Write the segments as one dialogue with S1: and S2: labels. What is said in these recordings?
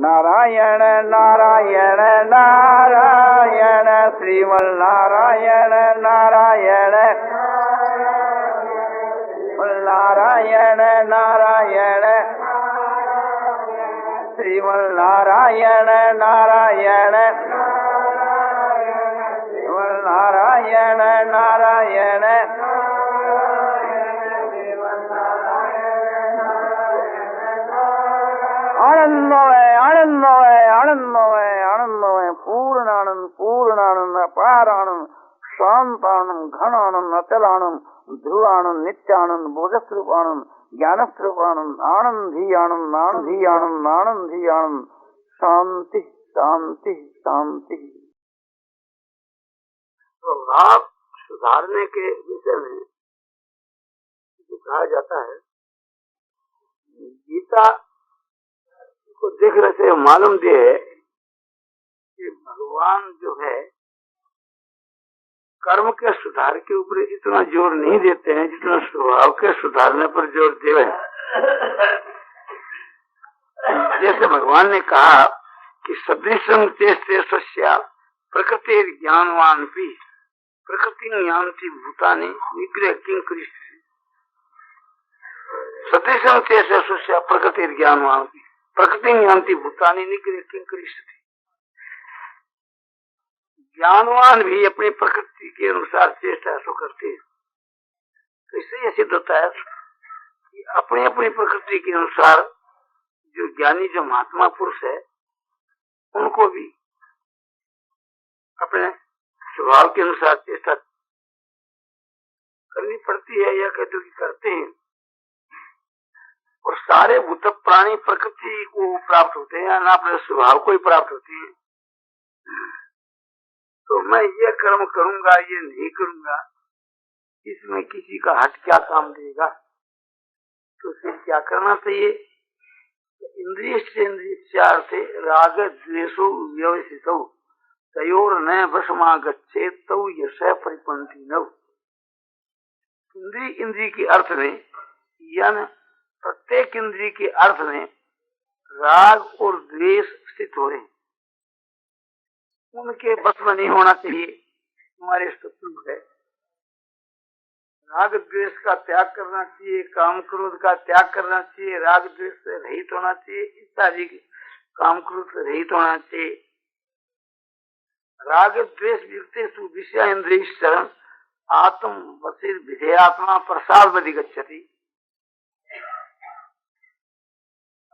S1: नारायण नारायण नारायण श्रीमन नारायण नारायण नारायण नारायण श्रीमन नारायण नारायण नारायण नारायण आनंदमय आनंदमय आनंदमय आनंदमय पूर्णानंद पूर्णानंद अपारानंद शांतानंद घनानंद अचलानंद ध्रुवानंद नित्यानंद बोधस्वरूपानंद ज्ञानस्वरूपानंद आनंदी आनंद आनंदी आनंद आनंदी आनंद शांति शांति शांति।
S2: तो भाव सुधारने के विषय में जो कहा जाता है, गीता को देखने से मालूम दिए कि भगवान जो है कर्म के सुधार के ऊपर इतना जोर नहीं देते हैं जितना स्वभाव के सुधारने पर जोर देवे हैं। जैसे भगवान ने कहा कि सदृशं चेष्टे सस्या प्रकृति ज्ञानवान भी प्रकृति यान्ति भूतानि निग्रह किं करिष्यति। सदृशं चेष्टे सस्या प्रकृति ज्ञानवान भी प्रकृति यान्ति भूतानि निग्रह किं करिष्यति। ज्ञानवान भी अपनी प्रकृति के अनुसार चेष्टा तो करते हैं। तो इससे यह सिद्ध होता है कि अपनी अपनी प्रकृति के अनुसार जो ज्ञानी जो महात्मा पुरुष है उनको भी अपने स्वभाव के अनुसार चेष्टा करनी पड़ती है या कहते करते हैं। और सारे भूत प्राणी प्रकृति को प्राप्त होते हैं ना अपने स्वभाव को ही प्राप्त होती है। तो मैं ये कर्म करूंगा ये नहीं करूंगा, इसमें किसी का हट क्या काम देगा। तो फिर क्या करना चाहिए? इंद्रिय से इंद्रियार्थे राग द्वेषो व्यवसितो तयोर न वशमा गच्छेत तौ यश परिपंथी नव। इंद्रिय के अर्थ में यानी प्रत्येक इंद्रिय के अर्थ में राग और द्वेष स्थित हो रहे हैं, उनके बस में नहीं होना चाहिए। हमारे शत्रु है, राग द्वेष का त्याग करना चाहिए, काम क्रोध का त्याग करना चाहिए, राग द्वेष से रहित होना चाहिए, इत्यादि काम क्रोध से रहित होना चाहिए। राग द्वेष युक्तेषु विषय इंद्रिय शरण आत्म वसीर विधेयात्मा प्रसाद अधिगच्छति।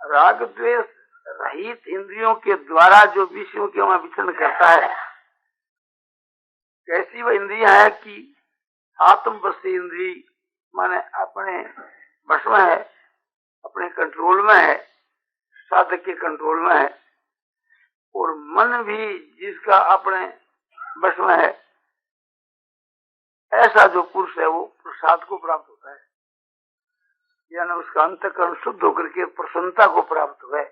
S2: राग द्वेष रहित इंद्रियों के द्वारा जो विषयों के वहां विचरण करता है, कैसी वह इंद्रियां है कि आत्म वशी इंद्रिय माने अपने वश में है, अपने कंट्रोल में है, साधक के कंट्रोल में है। और मन भी जिसका अपने वश में है, ऐसा जो पुरुष है वो प्रसाद को प्राप्त होता है, यानी उसका अंतःकरण शुद्ध होकर के प्रसन्नता को प्राप्त हुआ है।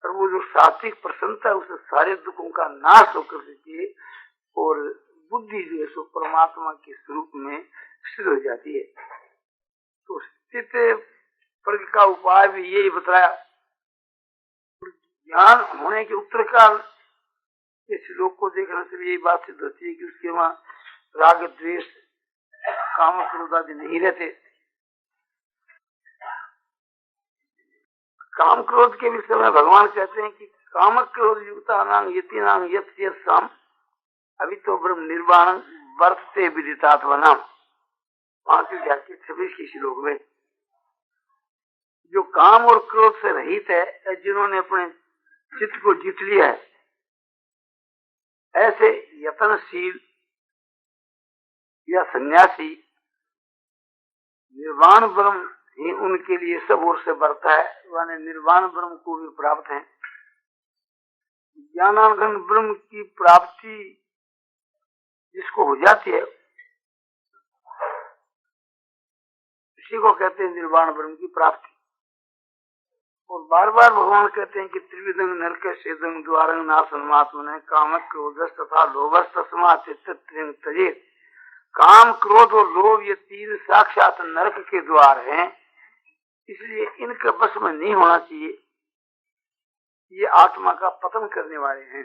S2: और वो जो सात्विक प्रसन्नता है उससे सारे दुखों का नाश होकर के और बुद्धि जो है सो परमात्मा के स्वरूप में स्थिर हो जाती है। तो स्थित वर्ग का उपाय भी यही बताया। ज्ञान होने के उत्तर काल के श्लोक को देखने से यही बात सिद्ध होती है कि उसके वहां राग द्वेष काम क्रोध आदि नहीं रहते। काम क्रोध के विषय में भगवान कहते हैं कि काम क्रोध युक्ता नाम यति नाम यत साम अभी तो ब्रह्म निर्वाण वर्तते विदितात्मना। 26 के श्लोक में जो काम और क्रोध से रहित है, जिन्होंने अपने चित्त को जीत लिया है, ऐसे यतनशील या सन्यासी निर्वाण ब्रह्म ही उनके लिए सब ओर से बढ़ता है, माने निर्वाण ब्रह्म को भी प्राप्त है। ज्ञानानंद ब्रह्म की प्राप्ति जिसको हो जाती है इसी को कहते हैं निर्वाण ब्रह्म की प्राप्ति। और बार बार भगवान कहते हैं कि त्रिविधं नरक सेदं द्वारं नाशनमात्मने कामक क्रोधस तथा लोभस तस्मात् चित्तं त्यजेत्। काम क्रोध और लोभ ये तीन साक्षात नरक के द्वार हैं, इसलिए इनके बस में नहीं होना चाहिए। ये आत्मा का पतन करने वाले हैं।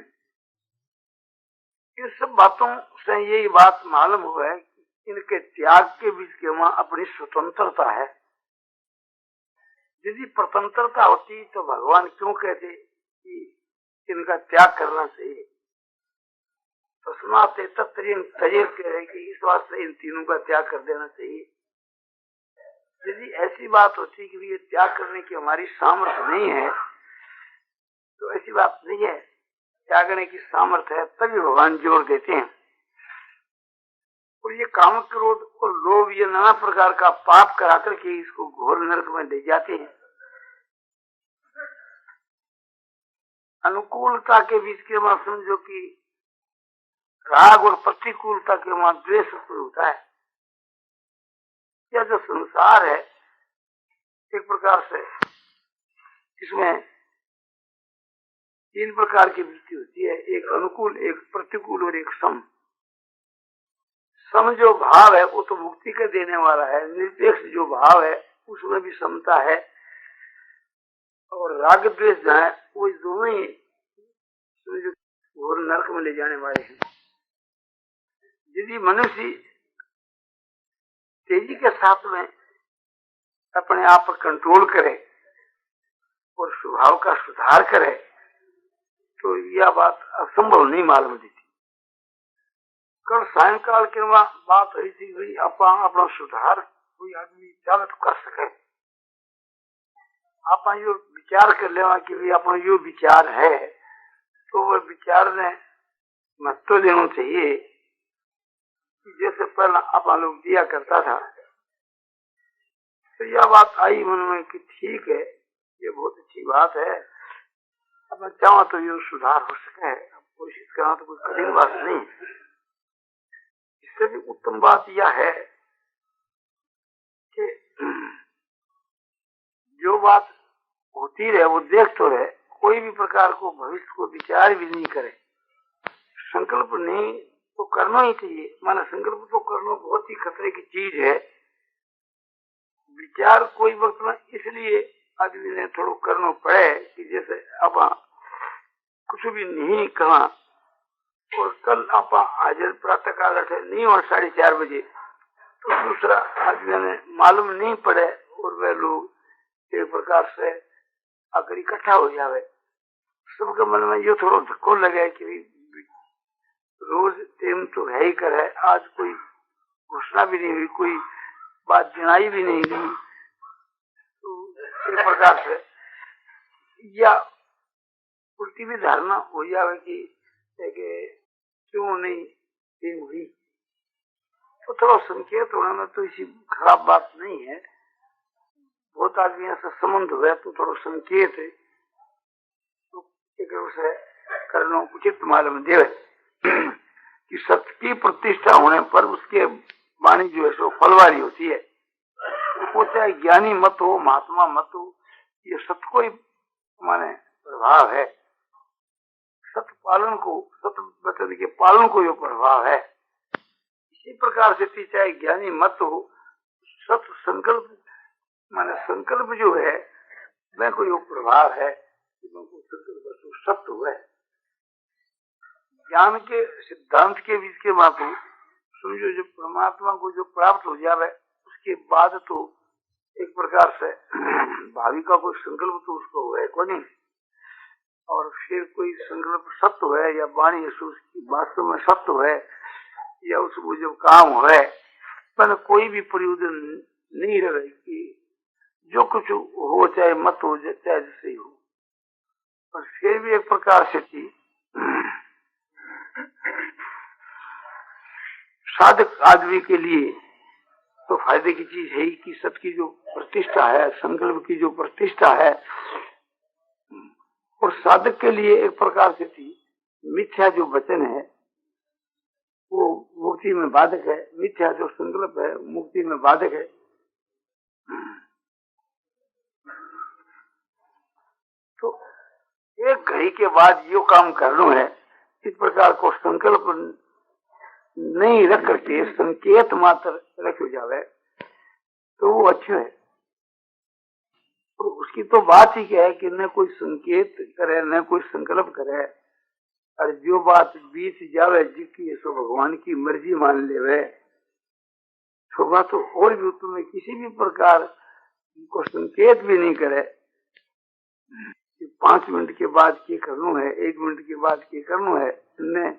S2: इन सब बातों से यही बात मालूम हुआ है कि इनके त्याग के बीच के वहां अपनी स्वतंत्रता है। यदि स्वतंत्रता होती तो भगवान क्यों कहते कि इनका त्याग करना चाहिए? तस्मात् तत्त्वं कह रहे कि इस वास्ते इन तीनों का त्याग कर देना चाहिए। यदि ऐसी बात होती कि ये त्याग करने की हमारी सामर्थ्य नहीं है, तो ऐसी बात नहीं है, त्यागने की सामर्थ्य है, तभी भगवान जोर देते हैं। और ये काम, क्रोध और लोभ, ये नाना प्रकार का पाप करा करके इसको घोर नरक में ले जाते हैं। अनुकूलता के बीच के वहां समझो कि राग और प्रतिकूलता के वहां द्वेष होता है। यह जो संसार है एक प्रकार से, इसमें तीन प्रकार की वृत्ति होती है, एक अनुकूल, एक प्रतिकूल और एक सम। सम जो भाव है वो तो मुक्ति का देने वाला है। निरपेक्ष जो भाव है उसमें भी समता है। और राग द्वेष जो है वो दोनों ही घोर नरक में ले जाने वाले हैं। यदि मनुष्य तेजी के साथ में अपने आप पर कंट्रोल करे और स्वभाव का सुधार करे तो यह बात असंभव नहीं मालूम देती। कल सायंकाल के बात हुई थी भाई अपना सुधार कोई आदमी चाहे तो कर सके। आप यो विचार कर लेवा कि भाई अपना यो विचार है तो वह विचार ने महत्व देना चाहिए। जैसे पहला अपन लोग दिया करता था, तो यह बात आई मन में कि ठीक है, ये बहुत अच्छी बात है, अब चाहो तो ये सुधार हो सके, कोशिश करना तो कोई कठिन बात नहीं। इससे भी उत्तम बात यह है कि जो बात होती रहे वो देख तो रहे, कोई भी प्रकार को भविष्य को विचार भी नहीं करे। संकल्प नहीं तो करना ही चाहिए, माना संकल्प तो करना बहुत ही खतरे की चीज है। विचार कोई वक्त में इसलिए आदमी ने थोड़ा करना पड़े कि जैसे अब कुछ भी नहीं कहा और कल आप हाजिर प्रातः काल नहीं और 4:30 बजे, तो दूसरा आदमी ने मालूम नहीं पड़े और वह लोग एक प्रकार से अगर इकट्ठा हो जावे, सबके मन में ये थोड़ा धक्को लगे कि रोज टेम तो है ही करे, आज कोई घोषणा भी नहीं हुई, कोई बात जनाई भी नहीं हुई, तो एक प्रकार से या उल्टी भी धारणा हो जावे कि क्यों नहीं टेम हुई। तो थोड़ा संकेत होने में तो इसी खराब बात नहीं है। बहुत आदमी से संबंध हुआ तो थोड़ा संकेत है तो एक से करना उचित मालूम देवे कि सत्य की प्रतिष्ठा होने पर उसके वाणी जो है सो फलवारी होती है। वो चाहे ज्ञानी मत हो, महात्मा मत हो, ये सत्य को ही माने प्रभाव है। सत्य पालन को, सत्य वचन के पालन को यो प्रभाव है। इसी प्रकार से चाहे ज्ञानी मत हो, सत्य संकल्प माने संकल्प जो है वह कोई प्रभाव है, संकल्प सत्य हुआ है। ज्ञान के सिद्धांत के बीच के बातों समझो, जो परमात्मा को जो प्राप्त हो जावे उसके बाद तो एक प्रकार से भावी का कोई संकल्प तो उसको है को नहीं, और फिर कोई संकल्प सत्य है या वाणी उसकी वास्तव में सत्य है या उसको जो काम है, पर कोई भी प्रयोजन नहीं रहे कि जो कुछ हो चाहे मत हो चाहे जैसे ही हो। पर फिर भी एक प्रकार से थी साधक आदमी के लिए तो फायदे की चीज है ही कि सत्य की जो प्रतिष्ठा है, संकल्प की जो प्रतिष्ठा है, और साधक के लिए एक प्रकार से थी मिथ्या जो वचन है वो मुक्ति में बाधक है, मिथ्या जो संकल्प है मुक्ति में बाधक है। तो एक घड़ी के बाद यो काम करना है, इस प्रकार को संकल्प नहीं रख करके संकेत मात्र रख जावे तो वो अच्छा है। और उसकी तो बात ही क्या है कि न कोई संकेत करे न कोई संकल्प करे, और जो बात बीत जावे जिसकी सो भगवान की मर्जी मान ले तो बात तो और भी तुम्हें किसी भी प्रकार को संकेत भी नहीं करे कि 5 मिनट के बाद ये करना है, 1 मिनट के बाद ये करना है, न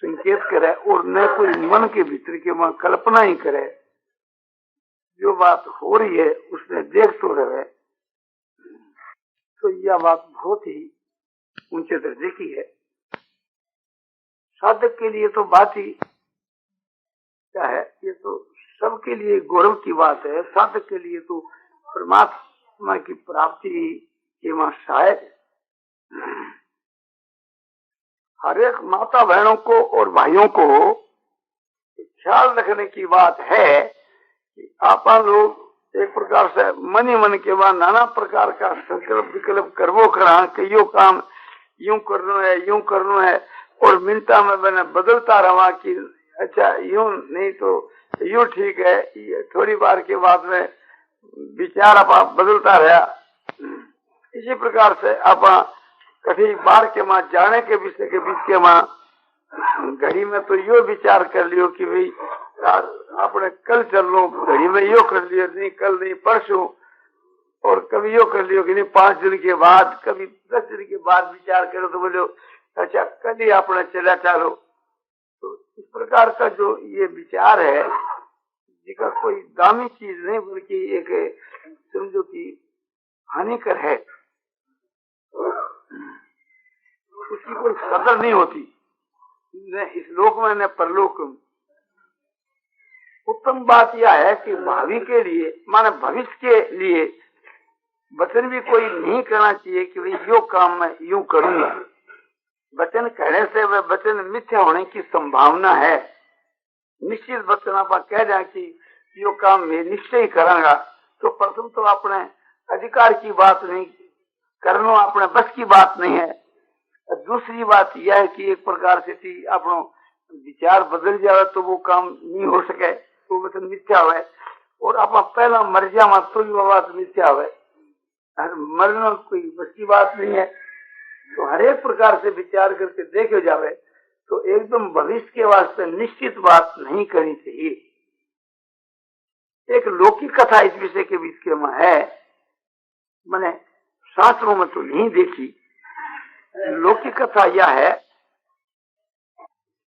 S2: संकेत करे और न कोई मन के भीतर के वहां कल्पना ही करे। जो बात हो रही है उसमें देख तो रहे, तो यह बात बहुत ही ऊंचे दर्जे की है। साधक के लिए तो बात ही क्या है, ये तो सबके लिए गौरव की बात है। साधक के लिए तो परमात्मा की प्राप्ति के वहां शायद हर एक माता बहनों को और भाइयों को ख्याल रखने की बात है कि आप लोग एक प्रकार से मन ही मन के बाद नाना प्रकार का संकल्प विकल्प करवो करा कि यो काम यूं करना है, यूं करना है, और मिनटा में मैंने बदलता रहा कि अच्छा यूं नहीं तो यूं ठीक है, थोड़ी बार के बाद में विचार आप बदलता रहा। इसी प्रकार से आप कभी बार के मां जाने के विषय के बीच के मां घड़ी में तो यो विचार कर लियो कि भाई आपने कल चल लो, घड़ी में यो कर लियो, नहीं कल नहीं परसों, और कभी यो कर लियो कि नहीं 5 दिन के बाद, कभी 10 दिन के बाद विचार करो तो बोलो अच्छा कल ही आपने चला चालो। तो इस प्रकार का जो ये विचार है जिसका कोई दामी चीज नहीं बल्कि एक समझो कि हानिकर है, उसकी कोई कदर नहीं होती न इस लोक में न परलोक में। उत्तम बात यह है कि भावी के लिए माने भविष्य के लिए वचन भी कोई नहीं करना चाहिए कि भाई यो काम मैं यूं करूंगा। वचन कहने से वह वचन मिथ्या होने की संभावना है। निश्चित वचन आप कह जाए कि यो काम मैं निश्चय करांगा, तो प्रथम तो अपने अधिकार की बात नहीं करना, अपने बस की बात नहीं है। दूसरी बात यह है कि एक प्रकार से अपनो विचार बदल जाए तो वो काम नहीं हो सके, तो वचन मिथ्या हुए, और आप पहला मर जावा तो भी बात मिथ्या हुए। मरना कोई बस की बात नहीं है। तो हर एक प्रकार से विचार करके देखे जावे तो एकदम भविष्य के वास्ते निश्चित बात नहीं करनी चाहिए। एक लौकिक कथा इस विषय के बीच के में है, मैंने शास्त्रों में तो नहीं देखी। लौकिक कथा यह है,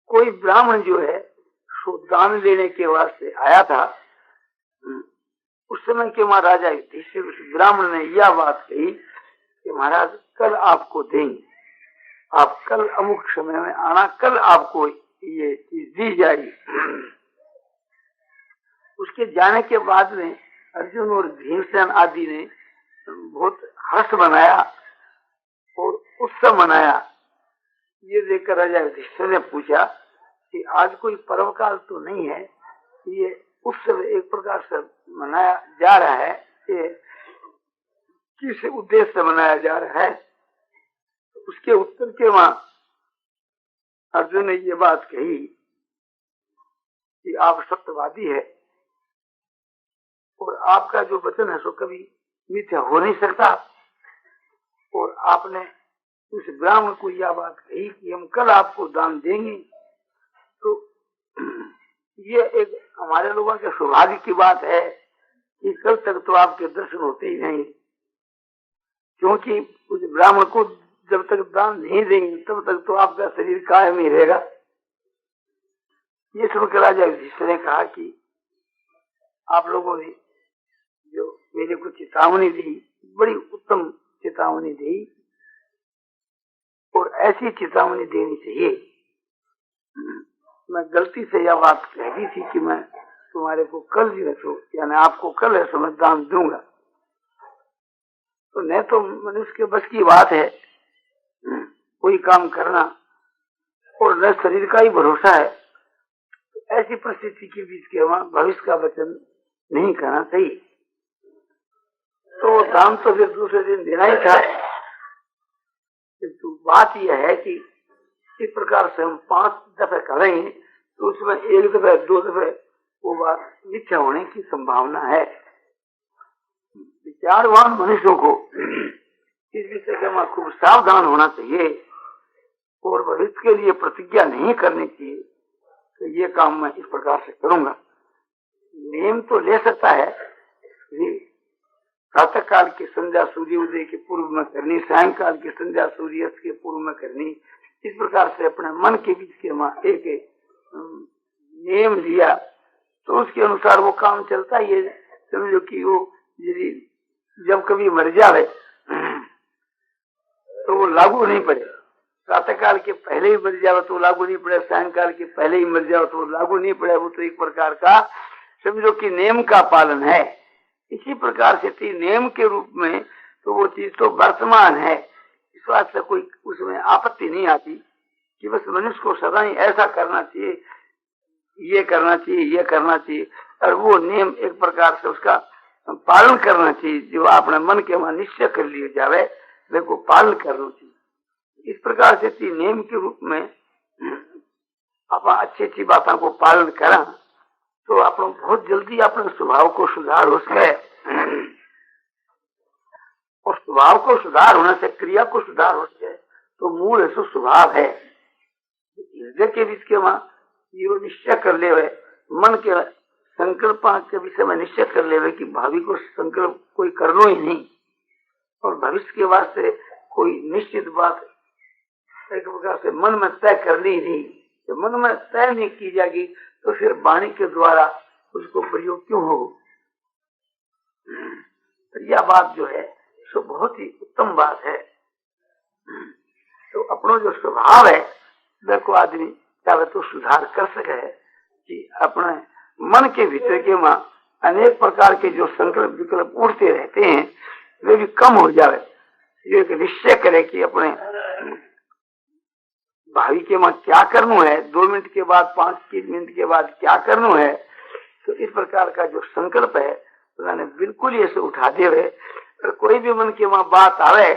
S2: कोई ब्राह्मण जो है सो दान लेने के वास्ते आया था। उस समय के महाराजा युधिष्ठिर उस ब्राह्मण ने यह बात कही कि महाराज कल आपको देंगे, आप कल अमुक समय में आना, कल आपको ये चीज दी जाएगी। उसके जाने के बाद में अर्जुन और भीमसेन आदि ने बहुत हर्ष बनाया और उत्सव मनाया। ये देखकर राजा युधिष्ठिर ने पूछा कि आज कोई पर्व काल तो नहीं है, ये उत्सव एक प्रकार से मनाया जा रहा है, ये किस उद्देश्य से मनाया जा रहा है? उसके उत्तर के वहां अर्जुन ने ये बात कही कि आप सत्यवादी है और आपका जो वचन है सो कभी मिथ्या हो नहीं सकता। और आपने उस ब्राह्मण को यह बात कही कि हम कल आपको दान देंगे, तो ये एक हमारे लोगों के सौभाग्य की बात है कि कल तक तो आपके दर्शन होते ही नहीं, क्योंकि उस ब्राह्मण को जब तक दान नहीं देंगे तब तक तो आपका शरीर कायम ही रहेगा। ये सुनकर राजा युधिष्ठिर ने कहा कि आप लोगों ने जो मेरे को चेतावनी दी, बड़ी उत्तम चेतावनी दी, और ऐसी चेतावनी देनी चाहिए। मैं गलती से यह बात कह दी थी कि मैं तुम्हारे को कल जो है सो यानी आपको कल है सो मैं दान दूंगा, तो न तो मनुष्य के बस की बात है कोई काम करना, और न शरीर का ही भरोसा है। तो ऐसी परिस्थिति के बीच के वहां भविष्य का वचन नहीं करना चाहिए। तो दान तो फिर दूसरे दिन देना ही था, किंतु बात यह है कि इस प्रकार से हम 5 दफे करेंगे तो उसमें 1 दफे 2 दफे वो बात मिथ्या होने की संभावना है। ज्ञानवान मनुष्यों को इस विषय के में खूब सावधान होना चाहिए और भविष्य के लिए प्रतिज्ञा नहीं करनी चाहिए तो ये काम मैं इस प्रकार से करूंगा। नियम तो ले सकता है, प्रातः काल की संध्या सूर्य उदय के पूर्व में करनी, सायंकाल की संध्या सूर्यास्त के पूर्व में करनी। इस प्रकार से अपने मन के बीच के एक नियम लिया तो उसके अनुसार वो काम चलता ही है। समझो कि वो यदि जब कभी मर जावे तो वो लागू नहीं पड़े, प्रातः काल के पहले ही मर जावे तो लागू नहीं पड़े, सायंकाल के पहले ही मर जावे तो लागू नहीं पड़े। वो तो एक प्रकार का समझो कि नियम का पालन है। इसी प्रकार से नियम के रूप में तो वो चीज तो वर्तमान है, इस बात से कोई उसमें आपत्ति नहीं आती कि बस मनुष्य को सदा ही ऐसा करना चाहिए, ये करना चाहिए, ये करना चाहिए, और वो नियम एक प्रकार से उसका पालन करना चाहिए। जो अपने मन के वहां निश्चय कर लिए जावे वे को पालन करना चाहिए। इस प्रकार से नियम के रूप में आप अच्छी अच्छी बातों को पालन करा तो आप बहुत जल्दी अपने स्वभाव को सुधार हो सके, और स्वभाव को सुधार होने से क्रिया को सुधार हो सके तो मूल ऐसा स्वभाव है। हृदय के बीच के वहां ये निश्चय कर ले हुए, मन के संकल्प के विषय में निश्चय कर ले हुए कि भावी को संकल्प कोई करना ही नहीं, और भविष्य के वास्ते कोई निश्चित बात एक प्रकार से मन में तय करनी ही नहीं। तो मन में तय नहीं की जाएगी तो फिर वाणी के द्वारा उसको प्रयोग क्यों हो। तो यह बात जो है सो बहुत ही उत्तम बात है। तो अपना जो स्वभाव है देखो आदमी चाहे तो सुधार कर सके कि अपने मन के भीतर के मां अनेक प्रकार के जो संकल्प विकल्प उड़ते रहते हैं वे भी कम हो जाए। ये एक निश्चय करे कि अपने भावी के मां क्या करना है, 2 मिनट के बाद 5 मिनट के बाद क्या करना है। तो इस प्रकार का जो संकल्प है उन्होंने बिल्कुल ऐसे उठा दे हुए, और कोई भी मन के मां बात आवे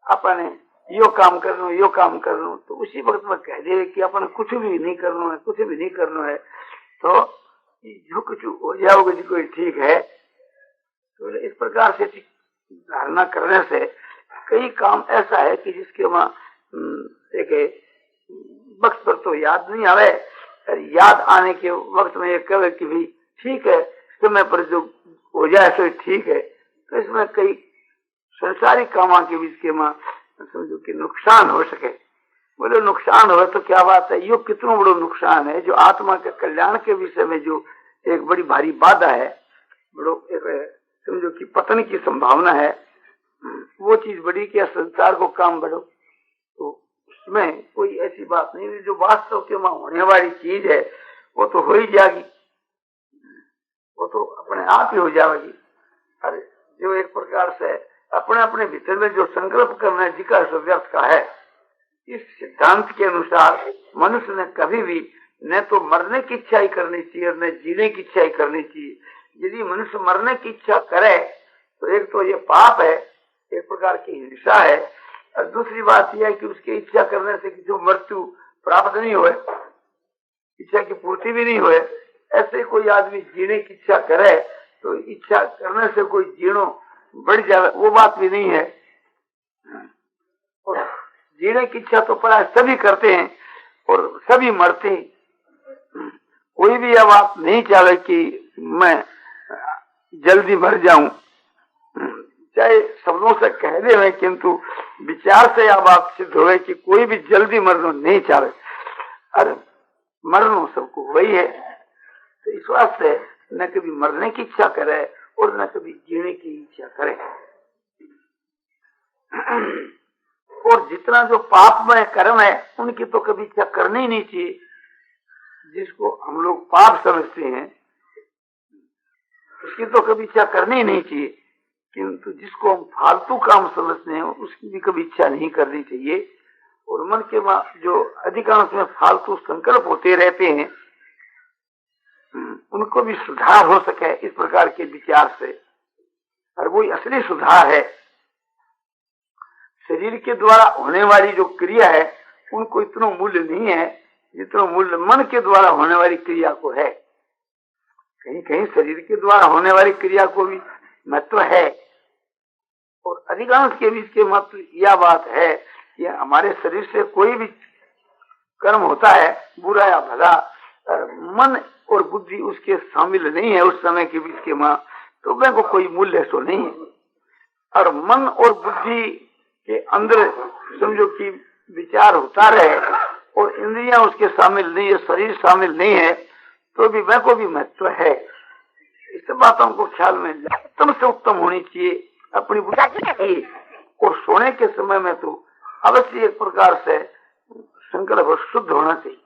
S2: अपने यो काम करना तो उसी वक्त में कह दे कि अपन कुछ भी नहीं करना है, कुछ भी नहीं करना है, तो जो कुछ हो जाओगे जी कोई ठीक है। तो इस प्रकार से धारणा करने से कई काम ऐसा है कि जिसके वहां एक वक्त पर तो याद नहीं आवे, याद आने के वक्त में ये कहे कि भाई ठीक है समय पर जो हो जाए तो ठीक है। तो इसमें कई संसारिक कामों के बीच के मां समझो कि नुकसान हो सके। बोले नुकसान हो तो क्या बात है, यो कितना बड़ा नुकसान है जो आत्मा के कल्याण के विषय में जो एक बड़ी भारी बाधा है, बड़ो एक समझो कि पतन की संभावना है, वो चीज बड़ी क्या संसार को काम बढ़ो। तो उसमें कोई ऐसी बात नहीं, जो वास्तव के वहां होने वाली चीज है वो तो हो ही जाएगी, वो तो अपने आप ही हो जाएगी। अरे जो एक प्रकार से अपने अपने भीतर में जो संकल्प करना है जिका व्यर्थ का है, इस सिद्धांत के अनुसार मनुष्य ने कभी भी न तो मरने की इच्छा ही करनी चाहिए और न जीने की इच्छा ही करनी चाहिए। यदि मनुष्य मरने की इच्छा करे तो एक तो ये पाप है, एक प्रकार की हिंसा है, और दूसरी बात यह है कि उसकी इच्छा करने से जो मृत्यु प्राप्त नहीं हुए, इच्छा की पूर्ति भी नहीं हुए। ऐसे कोई आदमी जीने की इच्छा करे तो इच्छा करने से कोई जीनो बढ़ जाए वो बात भी नहीं है। और जीने की इच्छा तो प्राय सभी करते हैं और सभी मरते हैं। कोई भी यह बात नहीं चाहे कि मैं जल्दी मर जाऊं, चाहे शब्दों से कह दे हुए किंतु विचार से यह बात सिद्ध हो कि कोई भी जल्दी मरना नहीं चाहे। अरे मरना सबको वही है। तो इस वास्ते न कभी मरने की इच्छा करे और न कभी जीने की इच्छा करे। और जितना जो पापमय कर्म है उनकी तो कभी इच्छा करनी ही नहीं चाहिए। जिसको हम लोग पाप समझते हैं उसकी तो कभी इच्छा करनी ही नहीं चाहिए, किंतु जिसको हम फालतू काम समझते हैं उसकी भी कभी इच्छा नहीं करनी चाहिए। और मन के जो अधिकांश में फालतू संकल्प होते रहते हैं उनको भी सुधार हो सके इस प्रकार के विचार से, और वही असली सुधार है। शरीर के द्वारा होने वाली जो क्रिया है उनको इतना मूल्य नहीं है जितना मूल्य मन के द्वारा होने वाली क्रिया को है। कहीं कहीं शरीर के द्वारा होने वाली क्रिया को भी महत्व है। और अधिकांश के भी इसके महत्व यह बात है कि हमारे शरीर से कोई भी कर्म होता है, बुरा या भला, मन और बुद्धि उसके शामिल नहीं है उस समय के बीच के मां, तो वह को कोई मूल्य तो नहीं है। और मन और बुद्धि के अंदर समझो कि विचार होता रहे और इंद्रियां उसके शामिल नहीं है, शरीर शामिल नहीं है, तो भी वह को भी महत्व है। इस बातों को ख्याल में उत्तम से उत्तम होनी चाहिए अपनी बुद्धि। और सोने के समय में तो अवश्य एक प्रकार से संकल्प शुद्ध होना चाहिए।